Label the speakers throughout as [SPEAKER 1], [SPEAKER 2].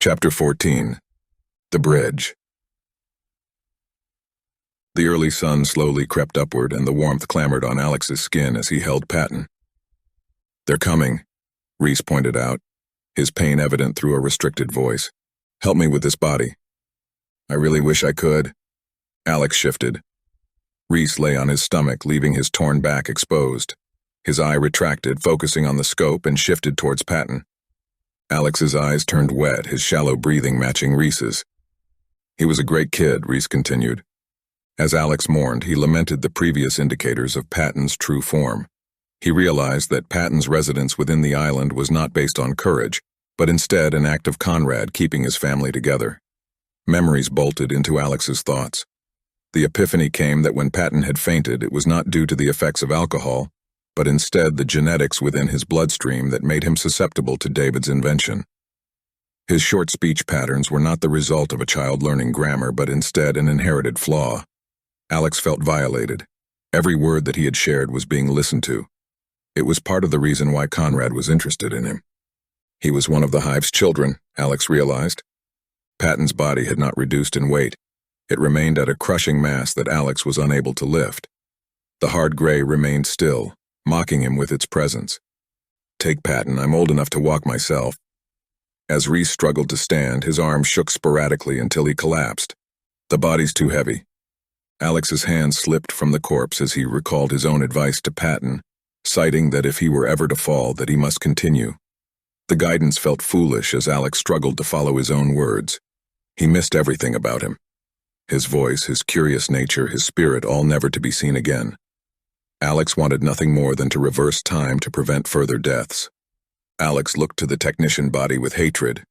[SPEAKER 1] Chapter 14. The Bridge. The early sun slowly crept upward, and the warmth clamored on Alex's skin as he held Patton. "They're coming," Reese pointed out, his pain evident through a restricted voice. "Help me with this body." "I really wish I could." Alex shifted. Reese lay on his stomach, leaving his torn back exposed. His eye retracted, focusing on the scope, and shifted towards Patton. Alex's eyes turned wet, his shallow breathing matching Reese's. "He was a great kid," Reese continued. As Alex mourned, he lamented the previous indicators of Patton's true form. He realized that Patton's residence within the island was not based on courage, but instead an act of Conrad keeping his family together. Memories bolted into Alex's thoughts. The epiphany came that when Patton had fainted, it was not due to the effects of alcohol, but instead the genetics within his bloodstream that made him susceptible to David's invention. His short speech patterns were not the result of a child learning grammar, but instead an inherited flaw. Alex felt violated. Every word that he had shared was being listened to. It was part of the reason why Conrad was interested in him. He was one of the Hive's children, Alex realized. Patton's body had not reduced in weight. It remained at a crushing mass that Alex was unable to lift. The hard gray remained still, mocking him with its presence. "Take Patton, I'm old enough to walk myself." As Reese struggled to stand, his arms shook sporadically until he collapsed. "The body's too heavy." Alex's hand slipped from the corpse as he recalled his own advice to Patton, citing that if he were ever to fall, that he must continue. The guidance felt foolish as Alex struggled to follow his own words. He missed everything about him. His voice, his curious nature, his spirit, all never to be seen again. Alex wanted nothing more than to reverse time to prevent further deaths. Alex looked to the technician body with hatred.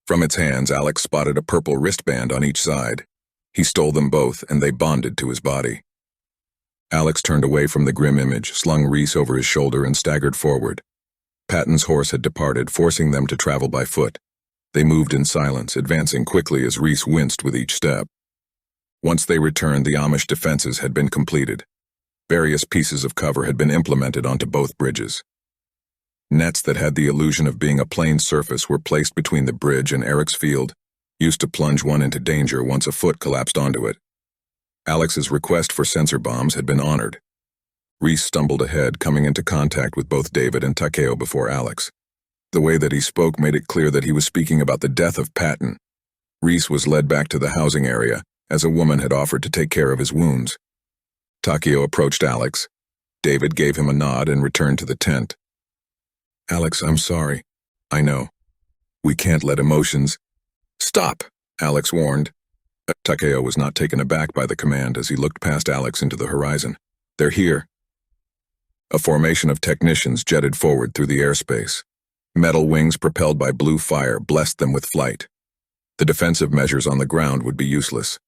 [SPEAKER 1] From its hands, Alex spotted a purple wristband on each side. He stole them both, and they bonded to his body. Alex turned away from the grim image, slung Reese over his shoulder, and staggered forward. Patton's horse had departed, forcing them to travel by foot. They moved in silence, advancing quickly as Reese winced with each step. Once they returned, the Amish defenses had been completed. Various pieces of cover had been implemented onto both bridges. Nets that had the illusion of being a plain surface were placed between the bridge and Eric's field, used to plunge one into danger once a foot collapsed onto it. Alex's request for sensor bombs had been honored. Reese stumbled ahead, coming into contact with both David and Takeo before Alex. The way that he spoke made it clear that he was speaking about the death of Patton. Reese was led back to the housing area, as a woman had offered to take care of his wounds. Takeo approached Alex. David gave him a nod and returned to the tent. "Alex, I'm sorry." "I know. We can't let emotions—" "Stop," Alex warned. Takeo was not taken aback by the command as he looked past Alex into the horizon. "They're here." A formation of technicians jetted forward through the airspace. Metal wings propelled by blue fire blessed them with flight. The defensive measures on the ground would be useless.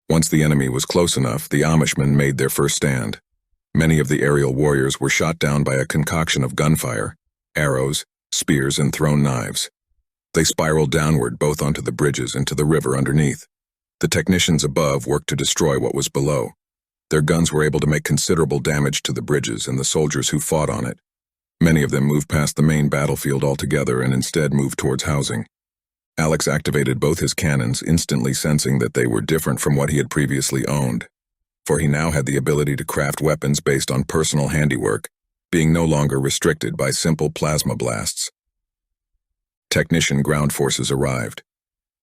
[SPEAKER 1] Once the enemy was close enough, the Amishmen made their first stand. Many of the aerial warriors were shot down by a concoction of gunfire, arrows, spears, and thrown knives. They spiraled downward both onto the bridges and to the river underneath. The technicians above worked to destroy what was below. Their guns were able to make considerable damage to the bridges and the soldiers who fought on it. Many of them moved past the main battlefield altogether and instead moved towards housing. Alex activated both his cannons, instantly sensing that they were different from what he had previously owned, for he now had the ability to craft weapons based on personal handiwork, being no longer restricted by simple plasma blasts. Technician ground forces arrived.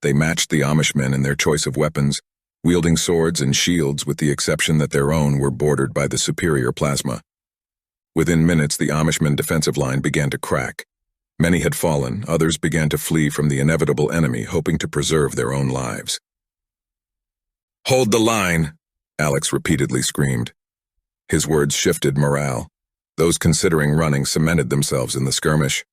[SPEAKER 1] They matched the Amishmen in their choice of weapons, wielding swords and shields with the exception that their own were bordered by the superior plasma. Within minutes, the Amishman defensive line began to crack. Many had fallen, others began to flee from the inevitable enemy, hoping to preserve their own lives. "Hold the line," Alex repeatedly screamed. His words shifted morale. Those considering running cemented themselves in the skirmish.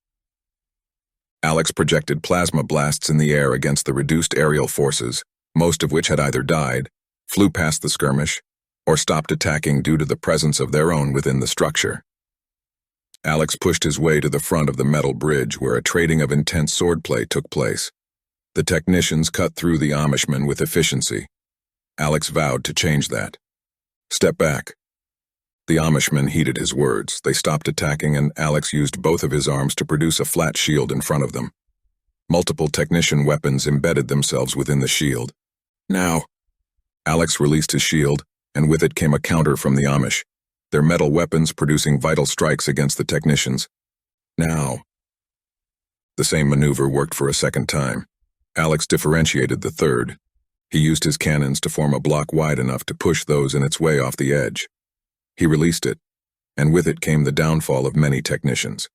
[SPEAKER 1] Alex projected plasma blasts in the air against the reduced aerial forces, most of which had either died, flew past the skirmish, or stopped attacking due to the presence of their own within the structure. Alex pushed his way to the front of the metal bridge where a trading of intense swordplay took place. The technicians cut through the Amishmen with efficiency. Alex vowed to change that. "Step back." The Amishmen heeded his words. They stopped attacking and Alex used both of his arms to produce a flat shield in front of them. Multiple technician weapons embedded themselves within the shield. Now! Alex released his shield, and with it came a counter from the Amish, their metal weapons producing vital strikes against the technicians. Now! The same maneuver worked for a second time. Alex differentiated the third. He used his cannons to form a block wide enough to push those in its way off the edge. He released it, and with it came the downfall of many technicians.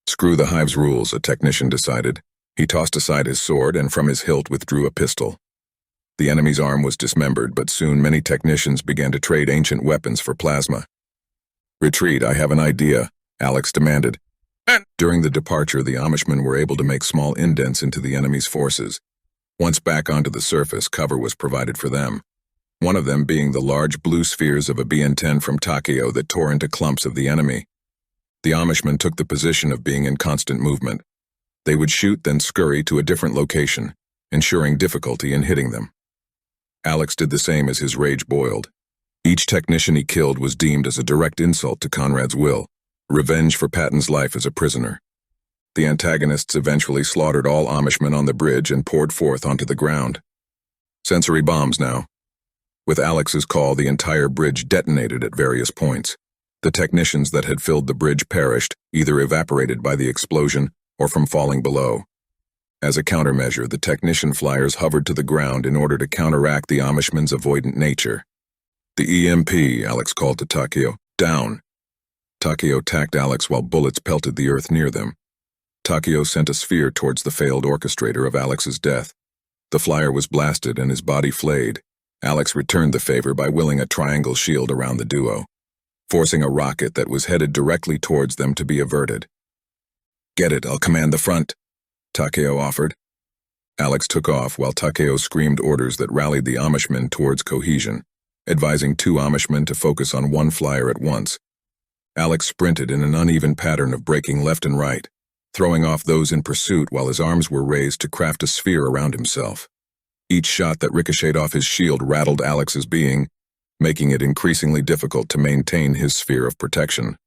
[SPEAKER 1] Screw the Hive's rules, a technician decided. He tossed aside his sword and from his hilt withdrew a pistol. The enemy's arm was dismembered, but soon many technicians began to trade ancient weapons for plasma. Retreat, I have an idea, Alex demanded. During the departure, the Amishmen were able to make small indents into the enemy's forces. Once back onto the surface, cover was provided for them. One of them being the large blue spheres of a BN-10 from Tokyo that tore into clumps of the enemy. The Amishmen took the position of being in constant movement. They would shoot, then scurry to a different location, ensuring difficulty in hitting them. Alex did the same as his rage boiled. Each technician he killed was deemed as a direct insult to Conrad's will, revenge for Patton's life as a prisoner. The antagonists eventually slaughtered all Amishmen on the bridge and poured forth onto the ground. Sensory bombs now. With Alex's call, the entire bridge detonated at various points. The technicians that had filled the bridge perished, either evaporated by the explosion or from falling below. As a countermeasure, the technician flyers hovered to the ground in order to counteract the Amishmen's avoidant nature. The EMP, Alex called to Takeo. Down. Takeo tacked Alex while bullets pelted the earth near them. Takeo sent a sphere towards the failed orchestrator of Alex's death. The flyer was blasted and his body flayed. Alex returned the favor by willing a triangle shield around the duo, forcing a rocket that was headed directly towards them to be averted. Get it, I'll command the front, Takeo offered. Alex took off while Takeo screamed orders that rallied the Amishmen towards cohesion, advising 2 Amishmen to focus on one flyer at once. Alex sprinted in an uneven pattern of breaking left and right, throwing off those in pursuit while his arms were raised to craft a sphere around himself. Each shot that ricocheted off his shield rattled Alex's being, making it increasingly difficult to maintain his sphere of protection.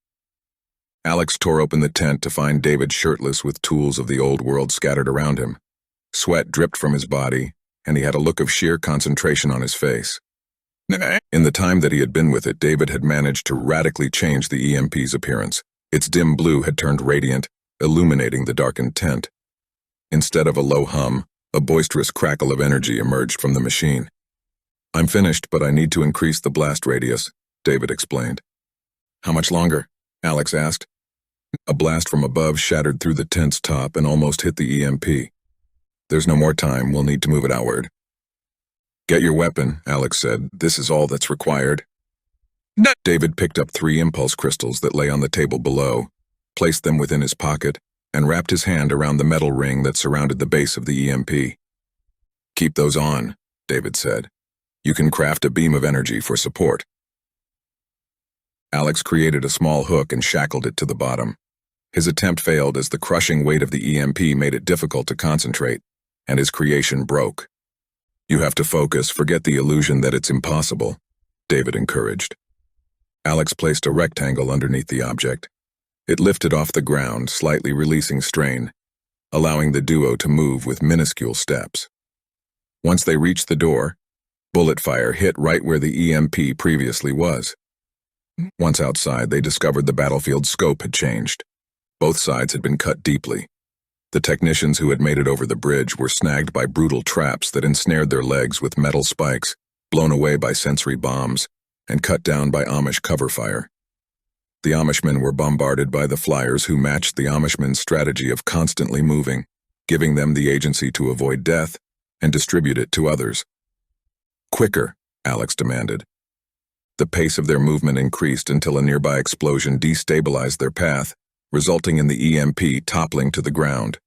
[SPEAKER 1] Alex tore open the tent to find David shirtless with tools of the old world scattered around him. Sweat dripped from his body, and he had a look of sheer concentration on his face. In the time that he had been with it, David had managed to radically change the EMP's appearance. Its dim blue had turned radiant, illuminating the darkened tent. Instead of a low hum, a boisterous crackle of energy emerged from the machine. I'm finished, but I need to increase the blast radius, David explained. How much longer? Alex asked. A blast from above shattered through the tent's top and almost hit the EMP. There's no more time, we'll need to move it outward. Get your weapon, Alex said. This is all that's required. No. David picked up 3 impulse crystals that lay on the table below, placed them within his pocket, and wrapped his hand around the metal ring that surrounded the base of the EMP. Keep those on, David said. You can craft a beam of energy for support. Alex created a small hook and shackled it to the bottom. His attempt failed as the crushing weight of the EMP made it difficult to concentrate, and his creation broke. You have to focus, forget the illusion that it's impossible, David encouraged. Alex placed a rectangle underneath the object. It lifted off the ground, slightly releasing strain, allowing the duo to move with minuscule steps. Once they reached the door, bullet fire hit right where the EMP previously was. Once outside, they discovered the battlefield's scope had changed. Both sides had been cut deeply. The technicians who had made it over the bridge were snagged by brutal traps that ensnared their legs with metal spikes, blown away by sensory bombs, and cut down by Amish cover fire. The Amishmen were bombarded by the flyers who matched the Amishmen's strategy of constantly moving, giving them the agency to avoid death and distribute it to others. Quicker, Alex demanded. The pace of their movement increased until a nearby explosion destabilized their path, resulting in the EMP toppling to the ground.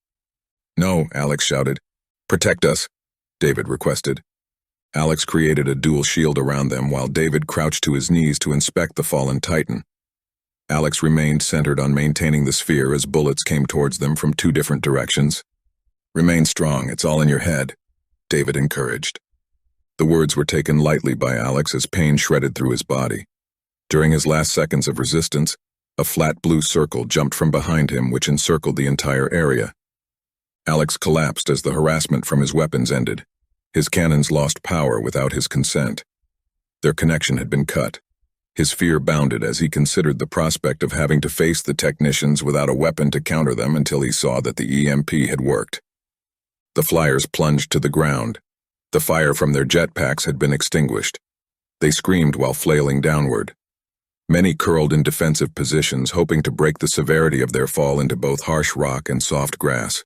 [SPEAKER 1] No, Alex shouted. Protect us, David requested. Alex created a dual shield around them while David crouched to his knees to inspect the fallen Titan. Alex remained centered on maintaining the sphere as bullets came towards them from 2 different directions. Remain strong, it's all in your head, David encouraged. The words were taken lightly by Alex as pain shredded through his body. During his last seconds of resistance, a flat blue circle jumped from behind him which encircled the entire area. Alex collapsed as the harassment from his weapons ended. His cannons lost power without his consent. Their connection had been cut. His fear bounded as he considered the prospect of having to face the technicians without a weapon to counter them until he saw that the EMP had worked. The flyers plunged to the ground. The fire from their jetpacks had been extinguished. They screamed while flailing downward. Many curled in defensive positions, hoping to break the severity of their fall into both harsh rock and soft grass.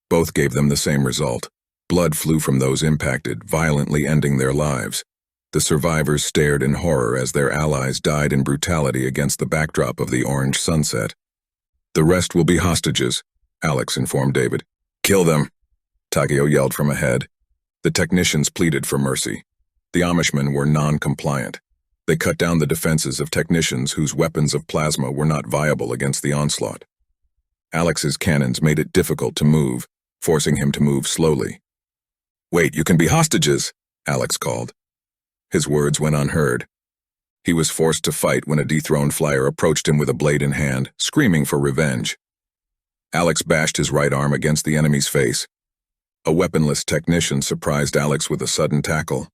[SPEAKER 1] Both gave them the same result. Blood flew from those impacted, violently ending their lives. The survivors stared in horror as their allies died in brutality against the backdrop of the orange sunset. "The rest will be hostages," Alex informed David. "Kill them," Takeo yelled from ahead. The technicians pleaded for mercy. The Amishmen were non-compliant. They cut down the defenses of technicians whose weapons of plasma were not viable against the onslaught. Alex's cannons made it difficult to move, forcing him to move slowly. "Wait, you can be hostages," Alex called. His words went unheard. He was forced to fight when a dethroned flyer approached him with a blade in hand, screaming for revenge. Alex bashed his right arm against the enemy's face. A weaponless technician surprised Alex with a sudden tackle.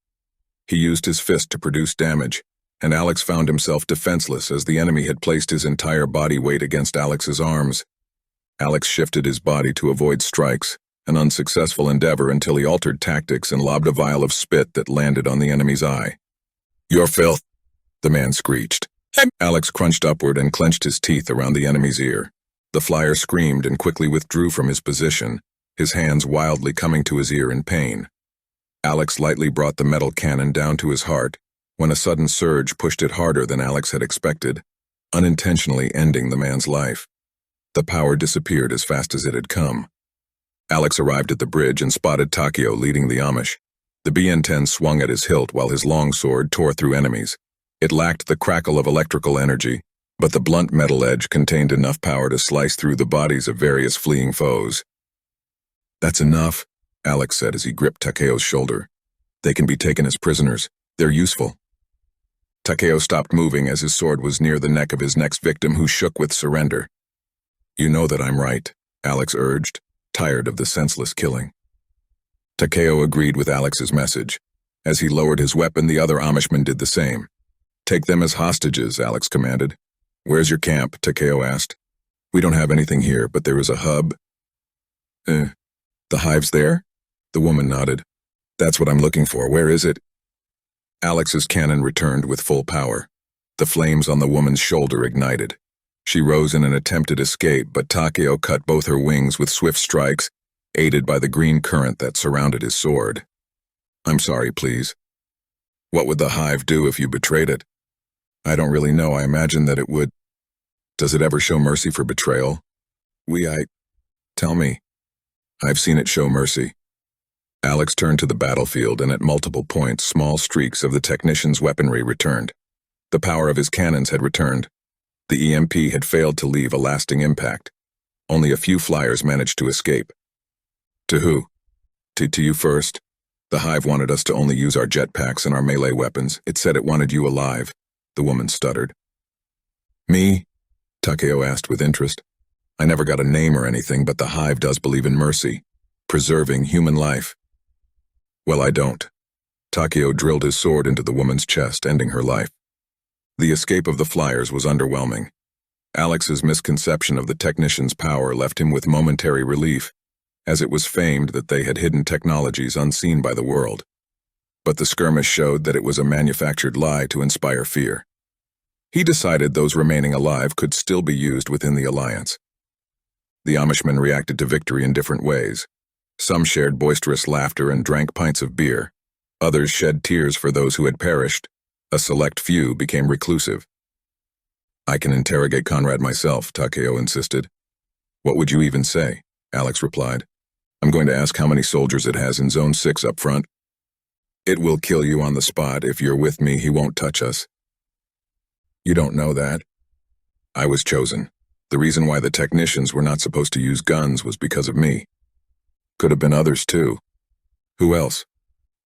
[SPEAKER 1] He used his fist to produce damage, and Alex found himself defenseless as the enemy had placed his entire body weight against Alex's arms. Alex shifted his body to avoid strikes, an unsuccessful endeavor until he altered tactics and lobbed a vial of spit that landed on the enemy's eye. "Your filth," the man screeched. Alex crunched upward and clenched his teeth around the enemy's ear. The flyer screamed and quickly withdrew from his position, his hands wildly coming to his ear in pain. Alex lightly brought the metal cannon down to his heart, when a sudden surge pushed it harder than Alex had expected, unintentionally ending the man's life. The power disappeared as fast as it had come. Alex arrived at the bridge and spotted Takeo leading the Amish. The BN-10 swung at his hilt while his long sword tore through enemies. It lacked the crackle of electrical energy, but the blunt metal edge contained enough power to slice through the bodies of various fleeing foes. "That's enough," Alex said as he gripped Takeo's shoulder. "They can be taken as prisoners. They're useful." Takeo stopped moving as his sword was near the neck of his next victim, who shook with surrender. "You know that I'm right," Alex urged, tired of the senseless killing. Takeo agreed with Alex's message. As he lowered his weapon, the other Amishman did the same. "Take them as hostages," Alex commanded. "Where's your camp?" Takeo asked. "We don't have anything here, but there is a hub." The Hives there?" The woman nodded. "That's what I'm looking for. Where is it?" Alex's cannon returned with full power. The flames on the woman's shoulder ignited. She rose in an attempted escape, but Takeo cut both her wings with swift strikes, aided by the green current that surrounded his sword. "I'm sorry, please." "What would the Hive do if you betrayed it?" "I don't really know. I imagine that it would." "Does it ever show mercy for betrayal?" Tell me." "I've seen it show mercy." Alex turned to the battlefield, and at multiple points, small streaks of the technician's weaponry returned. The power of his cannons had returned. The EMP had failed to leave a lasting impact. Only a few flyers managed to escape. "To who?" To you first. The Hive wanted us to only use our jetpacks and our melee weapons. It said it wanted you alive," the woman stuttered. "Me?" Takeo asked with interest. "I never got a name or anything, but the Hive does believe in mercy, preserving human life." "Well, I don't." Takeo drilled his sword into the woman's chest, ending her life. The escape of the flyers was underwhelming. Alex's misconception of the technicians' power left him with momentary relief, as it was famed that they had hidden technologies unseen by the world. But the skirmish showed that it was a manufactured lie to inspire fear. He decided those remaining alive could still be used within the alliance. The Amishmen reacted to victory in different ways. Some shared boisterous laughter and drank pints of beer. Others shed tears for those who had perished. A select few became reclusive. "I can interrogate Conrad myself," Takeo insisted. "What would you even say?" Alex replied. "I'm going to ask how many soldiers it has in Zone 6 up front." "It will kill you on the spot. If you're with me, he won't touch us." "You don't know that." "I was chosen. The reason why the technicians were not supposed to use guns was because of me. Could have been others too. Who else?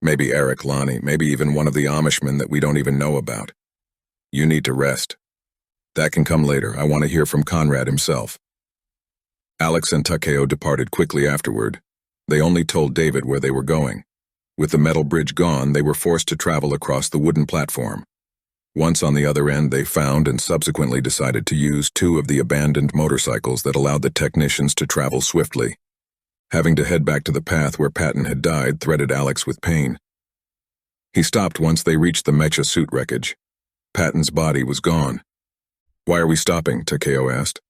[SPEAKER 1] Maybe Eric, Lonnie, maybe even one of the Amishmen that we don't even know about. You need to rest. That can come later. I want to hear from Conrad himself." Alex and Takeo departed quickly afterward. They only told David where they were going. With the metal bridge gone, they were forced to travel across the wooden platform. Once on the other end, they found and subsequently decided to use 2 of the abandoned motorcycles that allowed the technicians to travel swiftly. Having to head back to the path where Patton had died threatened Alex with pain. He stopped once they reached the mecha suit wreckage. Patton's body was gone. "Why are we stopping?" Takeo asked.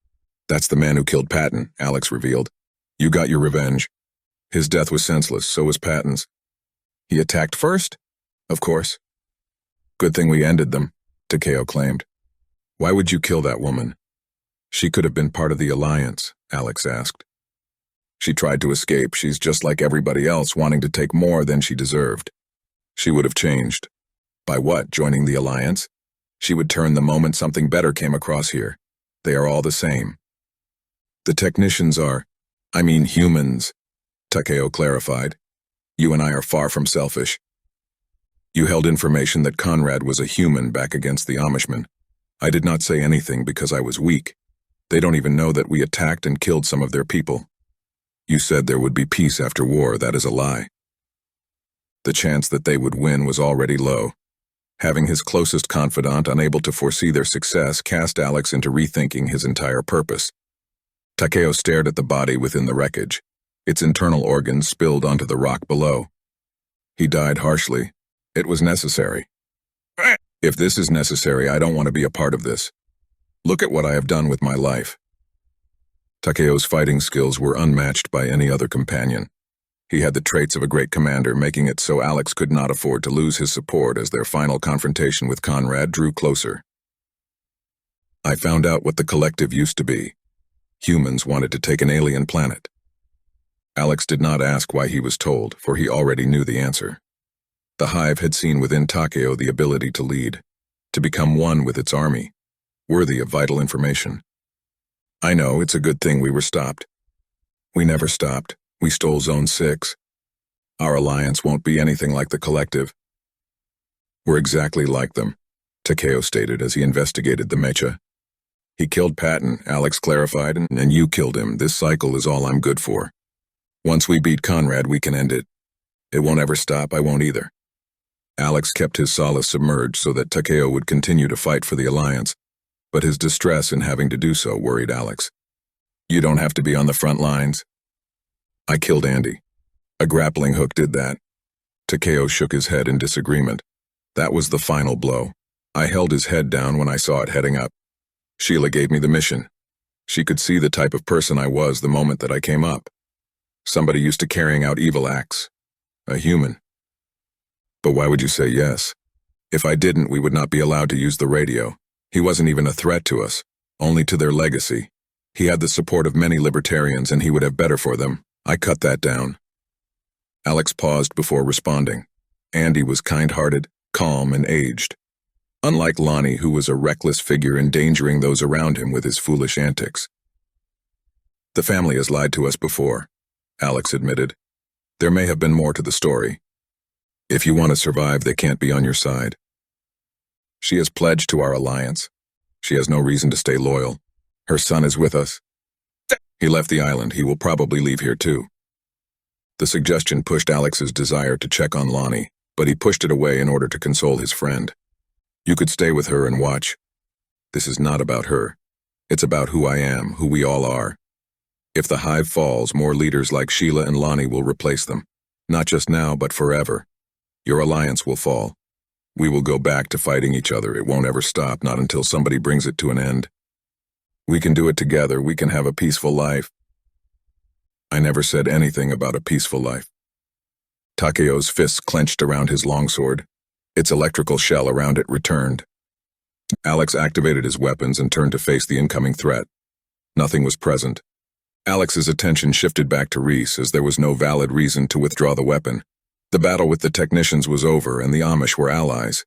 [SPEAKER 1] "That's the man who killed Patton," Alex revealed. "You got your revenge. His death was senseless, so was Patton's." "He attacked first?" "Of course." "Good thing we ended them," Takeo claimed. "Why would you kill that woman?" "She could have been part of the Alliance," Alex asked. "She tried to escape. She's just like everybody else, wanting to take more than she deserved. She would have changed." "By what, joining the Alliance?" "She would turn the moment something better came across here. They are all the same." "The technicians are, humans," Takeo clarified. "You and I are far from selfish. You held information that Conrad was a human back against the Amishmen. I did not say anything because I was weak. They don't even know that we attacked and killed some of their people. You said there would be peace after war. That is a lie. The chance that they would win was already low." Having his closest confidant unable to foresee their success cast Alex into rethinking his entire purpose. Takeo stared at the body within the wreckage. Its internal organs spilled onto the rock below. "He died harshly. It was necessary. If this is necessary, I don't want to be a part of this. Look at what I have done with my life." Takeo's fighting skills were unmatched by any other companion. He had the traits of a great commander, making it so Alex could not afford to lose his support as their final confrontation with Conrad drew closer. "I found out what the collective used to be. Humans wanted to take an alien planet." Alex did not ask why he was told, for he already knew the answer. The Hive had seen within Takeo the ability to lead, to become one with its army, worthy of vital information. "I know, it's a good thing we were stopped." "We never stopped. We stole Zone 6. Our alliance won't be anything like the collective." "We're exactly like them," Takeo stated as he investigated the mecha. "He killed Patton," Alex clarified, "and you killed him. This cycle is all I'm good for. Once we beat Conrad, we can end it. It won't ever stop, I won't either." Alex kept his solace submerged so that Takeo would continue to fight for the alliance, but his distress in having to do so worried Alex. "You don't have to be on the front lines." "I killed Andy. A grappling hook did that." Takeo shook his head in disagreement. "That was the final blow. I held his head down when I saw it heading up. Sheila gave me the mission. She could see the type of person I was the moment that I came up. Somebody used to carrying out evil acts. A human." "But why would you say yes? If I didn't, we would not be allowed to use the radio. He wasn't even a threat to us, only to their legacy. He had the support of many libertarians and he would have better for them. I cut that down." Alex paused before responding. Andy was kind-hearted, calm, and aged. Unlike Lonnie, who was a reckless figure endangering those around him with his foolish antics. "The family has lied to us before," Alex admitted. "There may have been more to the story. If you want to survive, they can't be on your side. She has pledged to our alliance. She has no reason to stay loyal. Her son is with us. He left the island. He will probably leave here too." The suggestion pushed Alex's desire to check on Lonnie, but he pushed it away in order to console his friend. "You could stay with her and watch. This is not about her. It's about who I am, who we all are. If the Hive falls, more leaders like Sheila and Lonnie will replace them. Not just now, but forever. Your alliance will fall. We will go back to fighting each other. It won't ever stop, not until somebody brings it to an end. We can do it together. We can have a peaceful life." "I never said anything about a peaceful life." Takeo's fists clenched around his longsword. Its electrical shell around it returned. Alex activated his weapons and turned to face the incoming threat. Nothing was present. Alex's attention shifted back to Reese as there was no valid reason to withdraw the weapon. The battle with the technicians was over and the Amish were allies.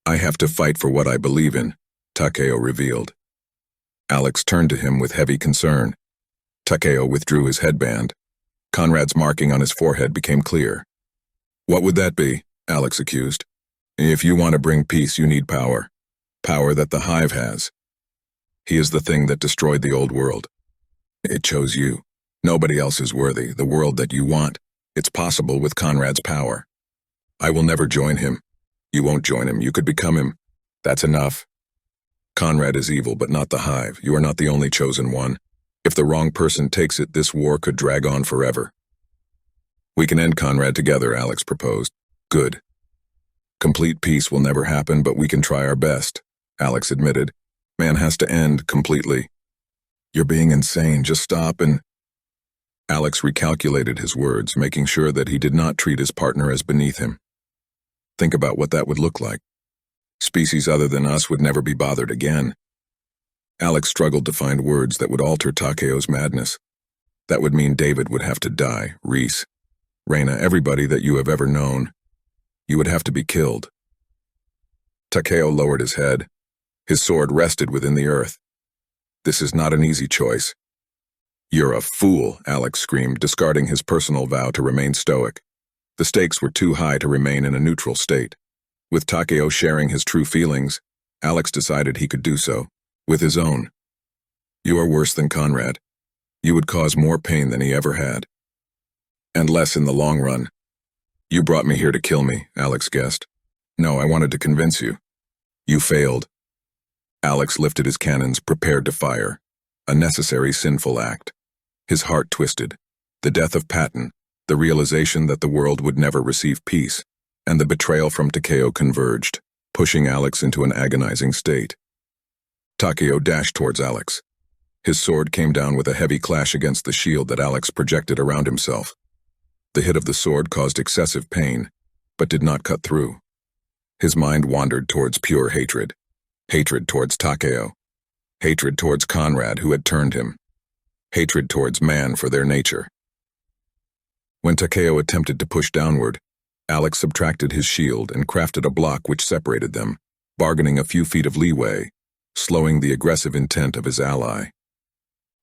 [SPEAKER 1] "I have to fight for what I believe in," Takeo revealed. Alex turned to him with heavy concern. Takeo withdrew his headband. Conrad's marking on his forehead became clear. "What would that be?" Alex accused. "If you want to bring peace, you need power. Power that the Hive has. He is the thing that destroyed the old world." It chose you. Nobody else is worthy, the world that you want. It's possible with Conrad's power. I will never join him. You won't join him, you could become him. That's enough. Conrad is evil, but not the Hive. You are not the only chosen one. If the wrong person takes it, this war could drag on forever. We can end Conrad together, Alex proposed. Good. Complete peace will never happen, but we can try our best, Alex admitted. Man has to end completely. You're being insane, just stop and... Alex recalculated his words, making sure that he did not treat his partner as beneath him. Think about what that would look like. Species other than us would never be bothered again. Alex struggled to find words that would alter Takeo's madness. That would mean David would have to die, Reese, Reyna, everybody that you have ever known. You would have to be killed. Takeo lowered his head. His sword rested within the earth. This is not an easy choice. You're a fool, Alex screamed, discarding his personal vow to remain stoic. The stakes were too high to remain in a neutral state. With Takeo sharing his true feelings, Alex decided he could do so, with his own. You are worse than Conrad. You would cause more pain than he ever had. And less in the long run. You brought me here to kill me, Alex guessed. No, I wanted to convince you. You failed. Alex lifted his cannons, prepared to fire. A necessary sinful act. His heart twisted. The death of Patton, the realization that the world would never receive peace, and the betrayal from Takeo converged, pushing Alex into an agonizing state. Takeo dashed towards Alex. His sword came down with a heavy clash against the shield that Alex projected around himself. The hit of the sword caused excessive pain, but did not cut through. His mind wandered towards pure hatred. Hatred towards Takeo. Hatred towards Conrad, who had turned him. Hatred towards man for their nature. When Takeo attempted to push downward, Alex subtracted his shield and crafted a block which separated them, bargaining a few feet of leeway, slowing the aggressive intent of his ally.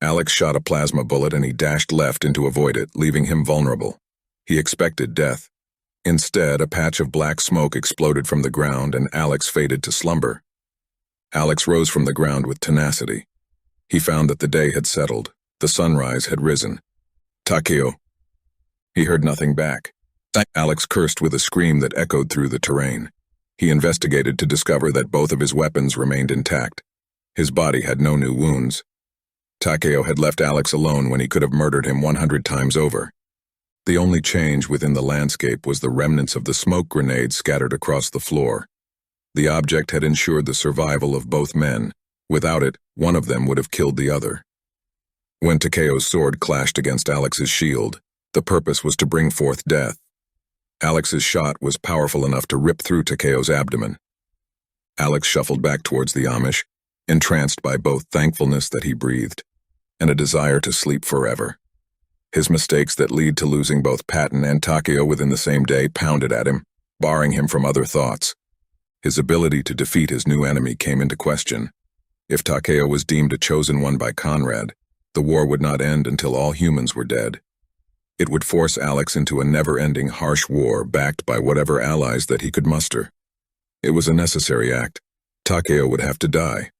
[SPEAKER 1] Alex shot a plasma bullet and he dashed left in to avoid it, leaving him vulnerable. He expected death. Instead, a patch of black smoke exploded from the ground and Alex faded to slumber. Alex rose from the ground with tenacity. He found that the day had settled. The sunrise had risen. Takeo. He heard nothing back. Alex cursed with a scream that echoed through the terrain. He investigated to discover that both of his weapons remained intact. His body had no new wounds. Takeo had left Alex alone when he could have murdered him 100 times over. The only change within the landscape was the remnants of the smoke grenades scattered across the floor. The object had ensured the survival of both men. Without it, one of them would have killed the other. When Takeo's sword clashed against Alex's shield, the purpose was to bring forth death. Alex's shot was powerful enough to rip through Takeo's abdomen. Alex shuffled back towards the Amish, entranced by both thankfulness that he breathed and a desire to sleep forever. His mistakes that lead to losing both Patton and Takeo within the same day pounded at him, barring him from other thoughts. His ability to defeat his new enemy came into question. If Takeo was deemed a chosen one by Conrad, the war would not end until all humans were dead. It would force Alex into a never-ending harsh war backed by whatever allies that he could muster. It was a necessary act. Takeo would have to die.